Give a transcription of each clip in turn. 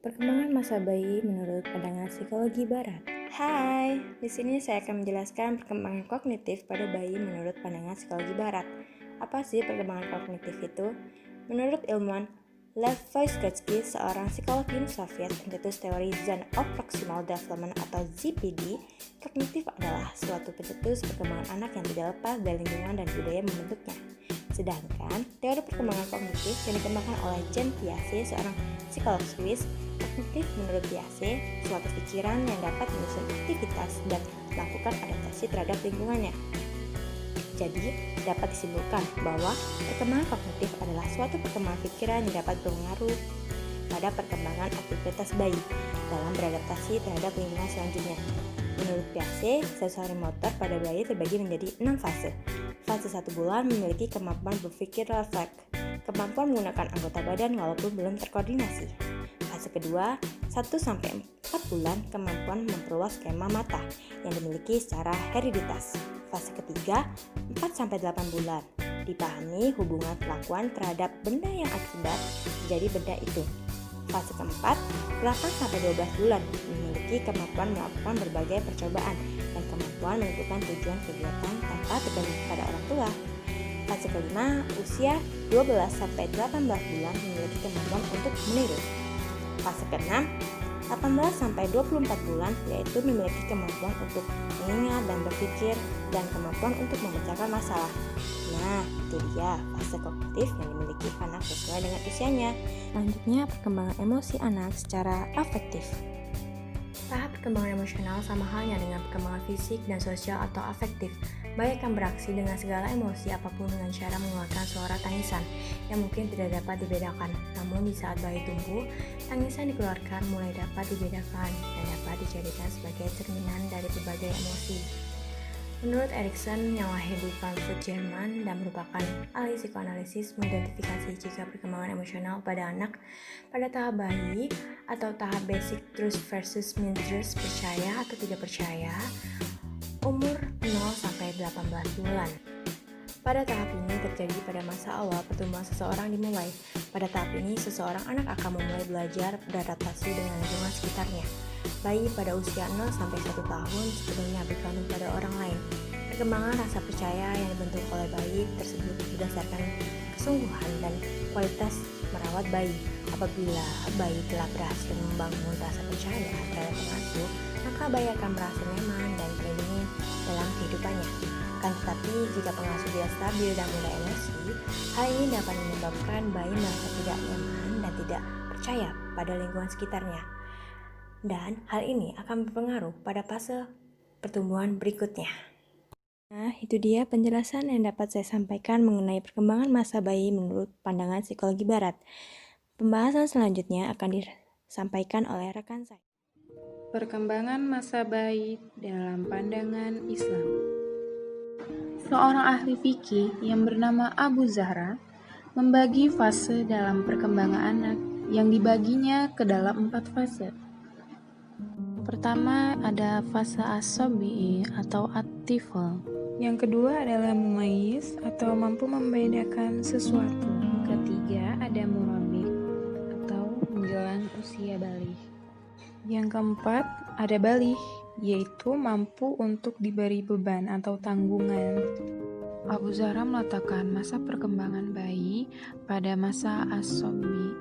Perkembangan masa bayi menurut pandangan psikologi barat. Hai, di sini saya akan menjelaskan perkembangan kognitif pada bayi menurut pandangan psikologi barat. Apa sih perkembangan kognitif itu? Menurut ilmuwan Lev Vygotsky, seorang psikolog Uni Soviet, pencetus teori Zone of Proximal Development atau ZPD, kognitif adalah suatu pencetus perkembangan anak yang tidak lepas dari lingkungan dan budaya membentuknya. Sedangkan teori perkembangan kognitif yang dikembangkan oleh Jean Piaget, seorang psikolog Swiss, kognitif menurut Piaget, suatu pikiran yang dapat menyusun aktivitas dan melakukan adaptasi terhadap lingkungannya. Jadi, dapat disimpulkan bahwa perkembangan kognitif adalah suatu perkembangan pikiran yang dapat berpengaruh pada perkembangan aktivitas bayi dalam beradaptasi terhadap lingkungan selanjutnya. Menurut Piaget, sensori motor pada bayi terbagi menjadi 6 fase. Fase 1 bulan memiliki kemampuan berpikir refleks, kemampuan menggunakan anggota badan walaupun belum terkoordinasi. Fase kedua, 1-4 bulan, kemampuan memperluas skema mata yang dimiliki secara hereditas. Fase ketiga, 4-8 bulan, dipahami hubungan perlakuan terhadap benda yang akibat menjadi benda itu. Fase keempat, 8-12 bulan, memiliki kemampuan melakukan berbagai percobaan dan kemampuan menentukan tujuan kegiatan tanpa tergantung pada orang tua. Fase kelima, usia 12-18 bulan, memiliki kemampuan untuk meniru. Fase ke-6, 18-24 bulan, yaitu memiliki kemampuan untuk mengingat dan berpikir dan kemampuan untuk memecahkan masalah. Nah, itu dia fase kognitif yang dimiliki anak sesuai dengan usianya. Selanjutnya, perkembangan emosi anak secara afektif. Tahap perkembangan emosional sama halnya dengan perkembangan fisik dan sosial atau afektif. Bayi akan beraksi dengan segala emosi apapun dengan cara mengeluarkan suara tangisan yang mungkin tidak dapat dibedakan. Namun di saat bayi tumbuh, tangisan dikeluarkan mulai dapat dibedakan dan dapat dijadikan sebagai cerminan dari berbagai emosi. Menurut Erikson yang lahir di Frankfurt, Jerman dan merupakan ahli psikoanalisis, mengidentifikasi jika perkembangan emosional pada anak pada tahap bayi atau tahap basic trust versus mistrust, percaya atau tidak percaya, umur 0-18 bulan. Pada tahap ini terjadi pada masa awal pertumbuhan seseorang dimulai. Pada tahap ini, seseorang anak akan memulai belajar beradaptasi dengan lingkungan sekitarnya. Bayi pada usia 0-1 tahun sepenuhnya bergantung pada orang lain. Perkembangan rasa percaya yang dibentuk oleh bayi tersebut berdasarkan kesungguhan dan kualitas merawat bayi. Apabila bayi telah berhasil membangun rasa percaya terhadap pengasuh, maka bayi akan merasa nyaman dan terlindungi dalam kehidupannya. Akan tetapi, jika pengasuh tidak stabil dan mudah emosi, hal ini dapat menyebabkan bayi merasa tidak nyaman dan tidak percaya pada lingkungan sekitarnya. Dan hal ini akan berpengaruh pada fase pertumbuhan berikutnya. Nah, itu dia penjelasan yang dapat saya sampaikan mengenai perkembangan masa bayi menurut pandangan psikologi barat. Pembahasan selanjutnya akan disampaikan oleh rekan saya. Perkembangan masa bayi dalam pandangan Islam. Seorang ahli fikih yang bernama Abu Zahra membagi fase dalam perkembangan anak yang dibaginya ke dalam 4 fase. Pertama ada fase as-sabi'i atau at-tifl. Yang kedua adalah mumayyiz atau mampu membedakan sesuatu. Ketiga ada murabbi atau menjelang usia baligh. Yang keempat ada baligh, yaitu mampu untuk diberi beban atau tanggungan. Abu Zahra meletakkan masa perkembangan bayi pada masa as-sabi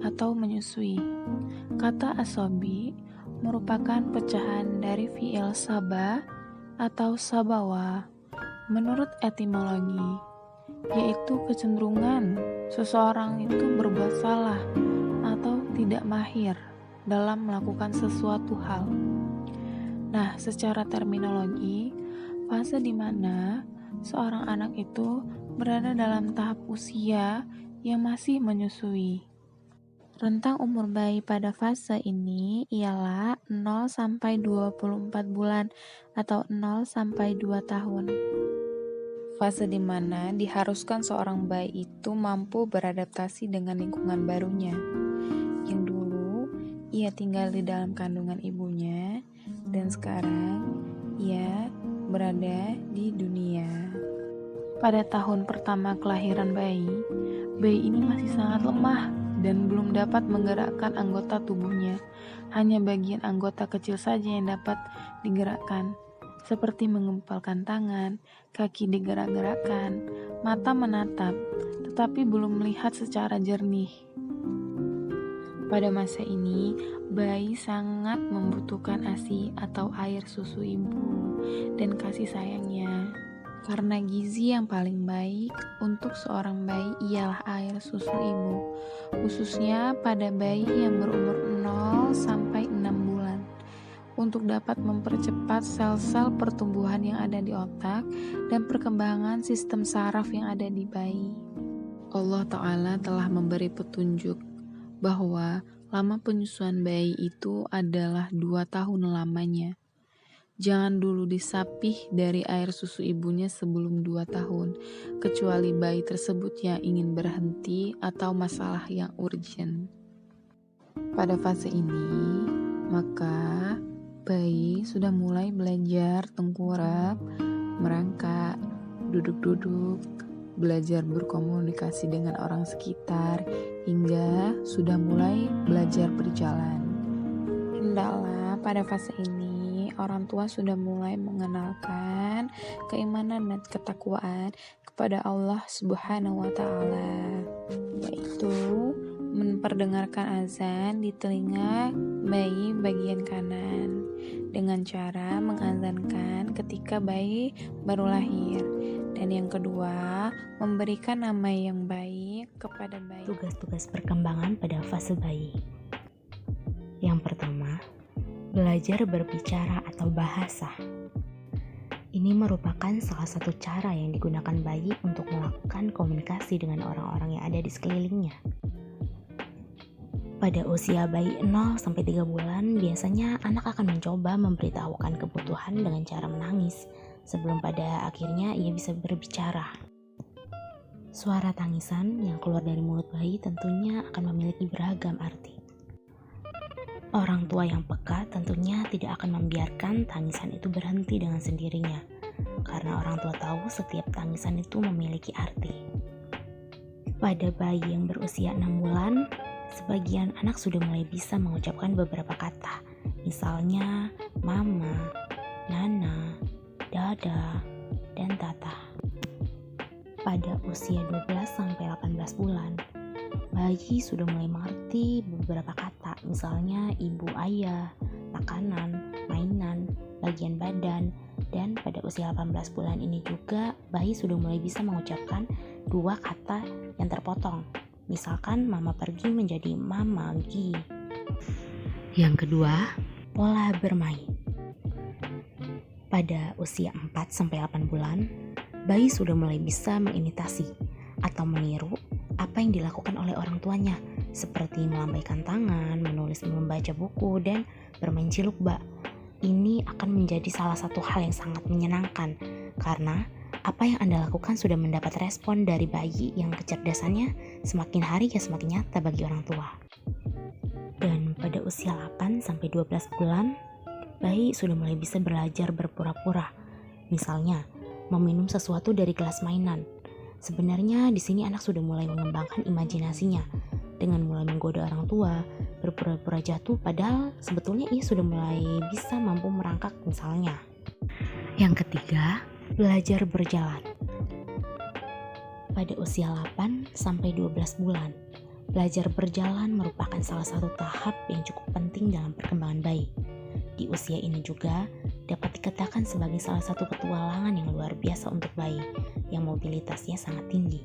atau menyusui. Kata as-sabi merupakan pecahan dari fiil saba atau sabawa menurut etimologi, yaitu kecenderungan seseorang itu berbuat salah atau tidak mahir dalam melakukan sesuatu hal. Nah, secara terminologi, fase di mana seorang anak itu berada dalam tahap usia yang masih menyusui. Rentang umur bayi pada fase ini ialah 0-24 bulan atau 0-2 tahun. Fase di mana diharuskan seorang bayi itu mampu beradaptasi dengan lingkungan barunya. Yang dulu ia tinggal di dalam kandungan ibunya dan sekarang ia berada di dunia. Pada tahun pertama kelahiran bayi ini masih sangat lemah dan belum dapat menggerakkan anggota tubuhnya. Hanya bagian anggota kecil saja yang dapat digerakkan, seperti mengepalkan tangan, kaki digerak-gerakkan, mata menatap, tetapi belum melihat secara jernih. Pada masa ini, bayi sangat membutuhkan ASI atau air susu ibu dan kasih sayangnya. Karena gizi yang paling baik untuk seorang bayi ialah air susu ibu, khususnya pada bayi yang berumur 0 sampai 6 bulan. Untuk dapat mempercepat sel-sel pertumbuhan yang ada di otak dan perkembangan sistem saraf yang ada di bayi. Allah Ta'ala telah memberi petunjuk bahwa lama penyusuan bayi itu adalah 2 tahun lamanya. Jangan dulu disapih dari air susu ibunya sebelum 2 tahun, kecuali bayi tersebut yang ingin berhenti atau masalah yang urgent. Pada fase ini, maka bayi sudah mulai belajar tengkurap, merangkak, duduk-duduk, belajar berkomunikasi dengan orang sekitar, hingga sudah mulai belajar berjalan. Hendaklah pada fase ini orang tua sudah mulai mengenalkan keimanan dan ketakwaan kepada Allah Subhanahu wa Ta'ala, yaitu memperdengarkan azan di telinga bayi bagian kanan dengan cara mengazankan ketika bayi baru lahir. Dan yang kedua, memberikan nama yang baik kepada bayi. Tugas-tugas perkembangan pada fase bayi. Yang pertama, belajar berbicara atau bahasa. Ini merupakan salah satu cara yang digunakan bayi untuk melakukan komunikasi dengan orang-orang yang ada di sekelilingnya. Pada usia bayi 0 sampai 3 bulan, biasanya anak akan mencoba memberitahukan kebutuhan dengan cara menangis, sebelum pada akhirnya ia bisa berbicara. Suara tangisan yang keluar dari mulut bayi tentunya akan memiliki beragam arti. Orang tua yang peka tentunya tidak akan membiarkan tangisan itu berhenti dengan sendirinya, karena orang tua tahu setiap tangisan itu memiliki arti. Pada bayi yang berusia 6 bulan, sebagian anak sudah mulai bisa mengucapkan beberapa kata, misalnya mama, nana, dada, dan tata. Pada usia 12 sampai 18 bulan, bayi sudah mulai mengerti beberapa kata, misalnya ibu, ayah, makanan, mainan, bagian badan, dan pada usia 18 bulan ini juga bayi sudah mulai bisa mengucapkan 2 kata yang terpotong, misalkan mama pergi menjadi mama gi. Yang kedua, pola bermain. Pada usia 4 sampai 8 bulan, bayi sudah mulai bisa mengimitasi atau meniru apa yang dilakukan oleh orang tuanya, seperti melambaikan tangan, menulis, membaca buku, dan bermain ciluk bak. Ini akan menjadi salah satu hal yang sangat menyenangkan, karena apa yang Anda lakukan sudah mendapat respon dari bayi yang kecerdasannya semakin hari semakin nyata bagi orang tua. Dan pada usia 8 sampai 12 bulan, bayi sudah mulai bisa belajar berpura-pura. Misalnya, meminum sesuatu dari gelas mainan. Sebenarnya di sini anak sudah mulai mengembangkan imajinasinya dengan mulai menggoda orang tua, berpura-pura jatuh padahal sebetulnya ia sudah mulai bisa mampu merangkak misalnya. Yang ketiga, belajar berjalan. Pada usia 8 sampai 12 bulan, belajar berjalan merupakan salah satu tahap yang cukup penting dalam perkembangan bayi. Di usia ini juga dapat dikatakan sebagai salah satu petualangan yang luar biasa untuk bayi yang mobilitasnya sangat tinggi,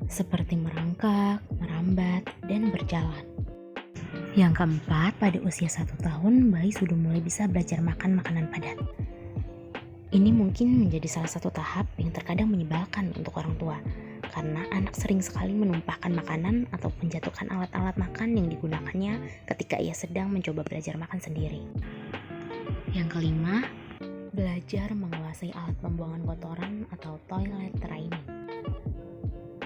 seperti merangkak, merambat, dan berjalan. Yang keempat, pada usia 1 tahun, bayi sudah mulai bisa belajar makan makanan padat. Ini mungkin menjadi salah satu tahap yang terkadang menyebalkan untuk orang tua, karena anak sering sekali menumpahkan makanan atau menjatuhkan alat-alat makan yang digunakannya ketika ia sedang mencoba belajar makan sendiri. Yang kelima, belajar menguasai alat pembuangan kotoran atau toilet training.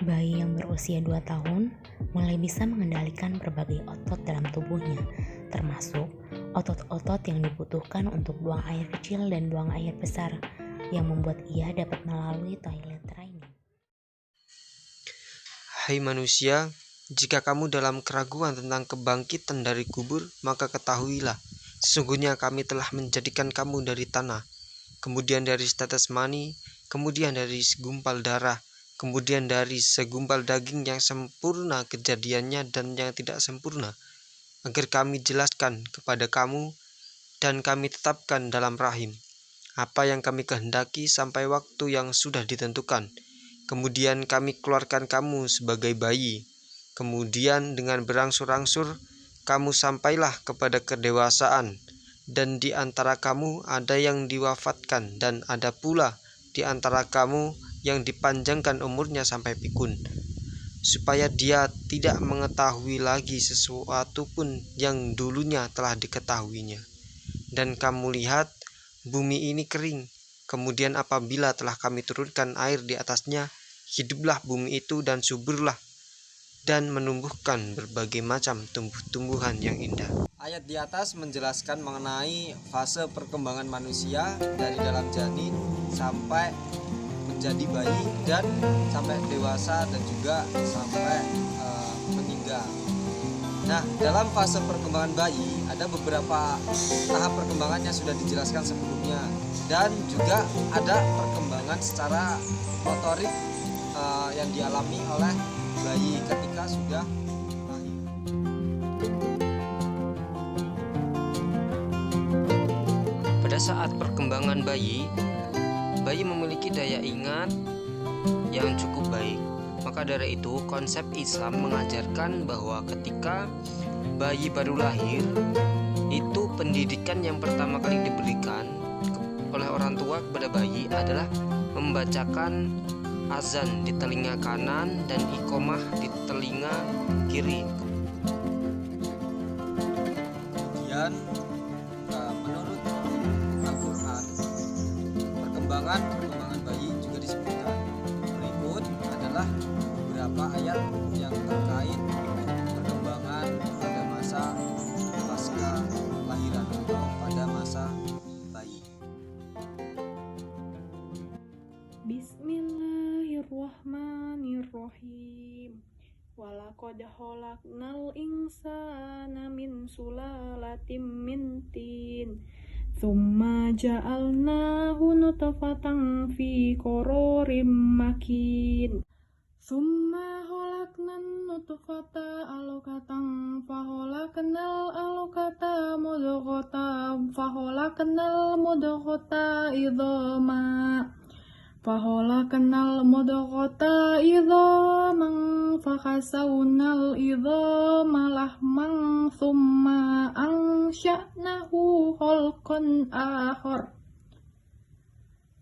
Bayi yang berusia 2 tahun mulai bisa mengendalikan berbagai otot dalam tubuhnya, termasuk otot-otot yang dibutuhkan untuk buang air kecil dan buang air besar, yang membuat ia dapat melalui toilet training. Hai manusia, Jika kamu dalam keraguan tentang kebangkitan dari kubur, maka ketahuilah, sesungguhnya kami telah menjadikan kamu dari tanah, kemudian dari setetes mani, kemudian dari segumpal darah, kemudian dari segumpal daging yang sempurna kejadiannya dan yang tidak sempurna, agar kami jelaskan kepada kamu dan kami tetapkan dalam rahim apa yang kami kehendaki sampai waktu yang sudah ditentukan. Kemudian kami keluarkan kamu sebagai bayi. Kemudian dengan berangsur-angsur kamu sampailah kepada kedewasaan, dan di antara kamu ada yang diwafatkan, dan ada pula di antara kamu yang dipanjangkan umurnya sampai pikun, supaya dia tidak mengetahui lagi sesuatu pun yang dulunya telah diketahuinya. Dan kamu lihat, bumi ini kering. Kemudian apabila telah kami turunkan air di atasnya, hiduplah bumi itu dan suburlah, dan menumbuhkan berbagai macam tumbuh-tumbuhan yang indah. Ayat di atas menjelaskan mengenai fase perkembangan manusia dari dalam janin sampai menjadi bayi dan sampai dewasa dan juga sampai meninggal. Nah, dalam fase perkembangan bayi ada beberapa tahap perkembangan yang sudah dijelaskan sebelumnya, dan juga ada perkembangan secara motorik yang dialami oleh bayi ketika sudah lahir. Pada saat perkembangan bayi memiliki daya ingat yang cukup baik. Maka dari itu, konsep Islam mengajarkan bahwa ketika bayi baru lahir, itu pendidikan yang pertama kali diberikan oleh orang tua kepada bayi adalah membacakan azan di telinga kanan dan iqomah di telinga kiri. Kemudian menurut Al-Quran, perkembangan bayi juga disebutkan. Berikut adalah beberapa ayat yang terkait perkembangan pada masa pasca lahiran atau pada masa bayi. Bismillahirrahmanirrahim. Walaqad khalaqnal insana min sulalatin min tin. Tsumma ja'alnahu nutfatan fi qararim makin. Tsumma khalaqnan nutfata 'alaqatan fa khalaqnal 'alaqata mudghatan fa khalaqnal mudghata idhama فَخَلَقْنَا الْمُضْغَةَ عِظَامًا فَكَسَوْنَا الْعِظَامَ لَحْمًا ثُمَّ أَنشَأْنَاهُ خَلْقًا آخَرَ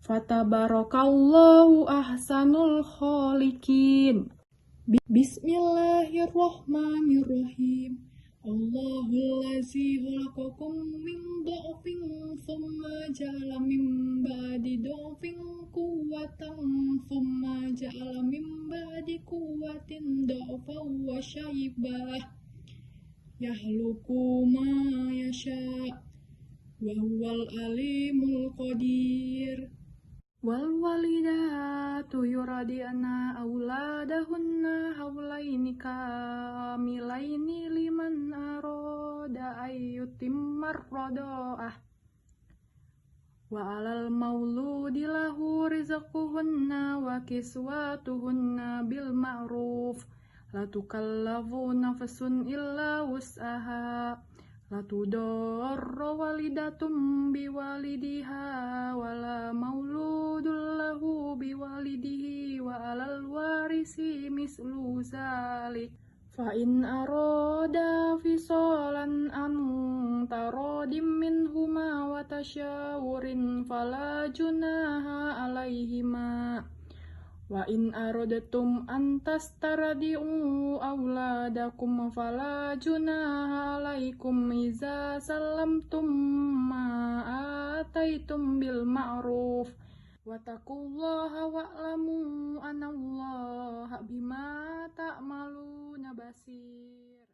فَتَبَارَكَ اللَّهُ أَحْسَنُ الْخَالِقِينَ. Bismillahirrahmanirrahim. Allahul ladzi khalaqakum min dha'fin tsumma ja'ala min ba'di dha'fin quwwatan tsumma ja'ala min ba'di quwwatin dha'fan wa shaybah yakhluqu ma yasha' wa huwal alimul qadir. Wal walidatu yuradi'na auladahunna haulaini kamilaini liman arada ayyutimmar rada'ah wa 'alal mauludi lahu rizquhunna wa kiswatuhunna bil ma'ruf la tukallafu nafsun illa wus'aha la tudarra walidatum biwalidiha wala mauludun lahu biwalidihi wa 'alal warisi mislu zalik fa in arada fisalan an taradim minhuma wa tasyawurin fala junaha alaihima wa in aradatum an tastardi'u auladakum fala junaha alaikum iza sallamtum ma ataitum bil ma'ruf wa taqullaha wa'lamu anallaha bima ta'maluna basir.